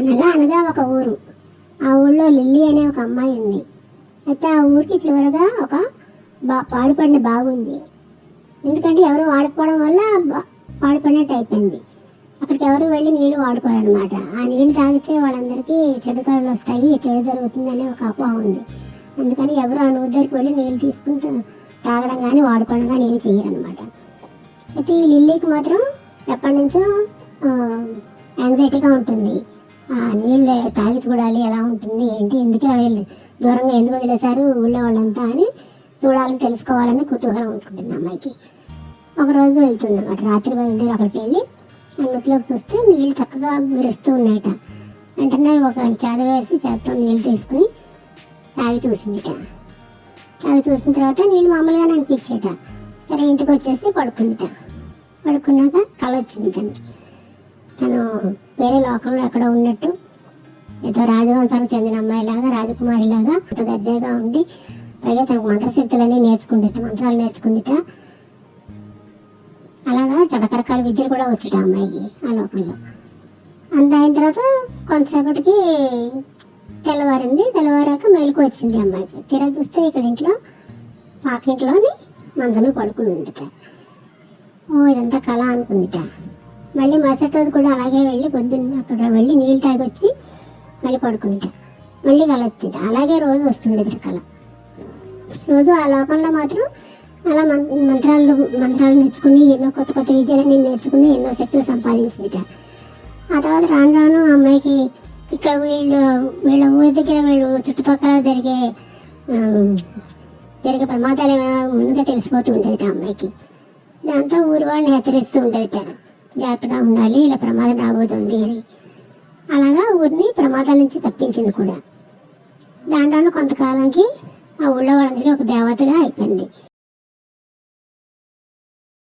అనగా అనగా ఒక ఊరు. ఆ ఊళ్ళో లిల్లీ అనే ఒక అమ్మాయి ఉంది. అయితే ఆ ఊరికి చివరగా ఒక పాడుపడిన బాగుంది. ఎందుకంటే ఎవరు వాడకపోవడం వల్ల పాడుపడినట్టు అయిపోయింది. అక్కడికి ఎవరు వెళ్ళి నీళ్లు వాడుకోరనమాట. ఆ నీళ్లు తాగితే వాళ్ళందరికీ చెడు కళలు వస్తాయి, చెడు జరుగుతుందనే ఒక అపోహ ఉంది. అందుకని ఎవరు ఆ నూరు దగ్గరికి వెళ్ళి నీళ్ళు తీసుకుని తాగడం కానీ వాడుకోవడం కానీ ఏమి చేయరనమాట. అయితే ఈ లిల్లీకి మాత్రం ఎప్పటి నుంచో యాంగ్జైటీగా ఉంటుంది. ఆ నీళ్ళు తాగి చూడాలి ఎలా ఉంటుంది ఏంటి, ఎందుకు దూరంగా ఎందుకు వదిలేశారు ఊళ్ళో వాళ్ళంతా అని చూడాలని తెలుసుకోవాలని కుతూహలం ఉంటుంటుంది అమ్మాయికి. ఒకరోజు వెళ్తుంది అన్నమాట. రాత్రి బయలుదేరి అక్కడికి వెళ్ళి నూతిలోకి చూస్తే నీళ్ళు చక్కగా మెరుస్తూ ఉన్నాయట. వెంటనే ఒక చేద వేసి చేత్తో నీళ్ళు తీసుకుని తాగి చూసిందిట. తాగి చూసిన తర్వాత నీళ్ళు మామూలుగానే అనిపించేట. సరే ఇంటికి వచ్చేసి పడుకుందిట. పడుకున్నాక కళ వచ్చింది తనకి. తను వేరే లోకంలో ఎక్కడో ఉన్నట్టు, ఏదో రాజవంశానికి చెందిన అమ్మాయిలాగా, రాజకుమారిలాగా అంత దర్జాగా ఉండి, పైగా తనకు మంత్రశక్తులన్నీ మంత్రాలు నేర్చుకుందిట. అలాగా రకరకాల విద్యలు కూడా వచ్చుట అమ్మాయికి ఆ లోకంలో. అంత అయిన తర్వాత కొంతసేపటికి తెల్లవారింది. తెల్లవారాక మేలుకు వచ్చింది అమ్మాయికి. తీరా చూస్తే ఇక్కడ ఇంట్లో పాకింట్లోని మంచమే పడుకుని ఉందిట. ఇదంతా కళ అనుకుందిట. మళ్ళీ మరుసటి రోజు కూడా అలాగే వెళ్ళి పొద్దున్న అక్కడ వెళ్ళి నీళ్ళు తాగి వచ్చి మళ్ళీ పడుకుందిట. మళ్ళీ కళ వచ్చిందిట. అలాగే రోజు వస్తుండేది కళ. రోజు ఆ లోకంలో మాత్రం అలా మంత్రాలు నేర్చుకుని ఎన్నో కొత్త కొత్త విద్యలన్నీ నేర్చుకుని ఎన్నో శక్తులు సంపాదించిందిట. ఆ తర్వాత రాను రాను అమ్మాయికి ఇక్కడ వీళ్ళ ఊరి దగ్గర వీళ్ళు చుట్టుపక్కల జరిగే ప్రమాదాలు ఏమైనా ముందుగా తెలిసిపోతూ ఉండేదిట అమ్మాయికి. దాంతో ఊరి వాళ్ళని హెచ్చరిస్తూ ఉండేదిట, జాగ్రత్తగా ఉండాలి, ఇలా ప్రమాదం రాబోతుంది అని. అలాగా ఊరిని ప్రమాదాల నుంచి తప్పించింది కూడా. దాంట్లో కొంతకాలానికి ఆ ఊళ్ళో వాళ్ళందరికీ ఒక దేవతగా అయిపోయింది.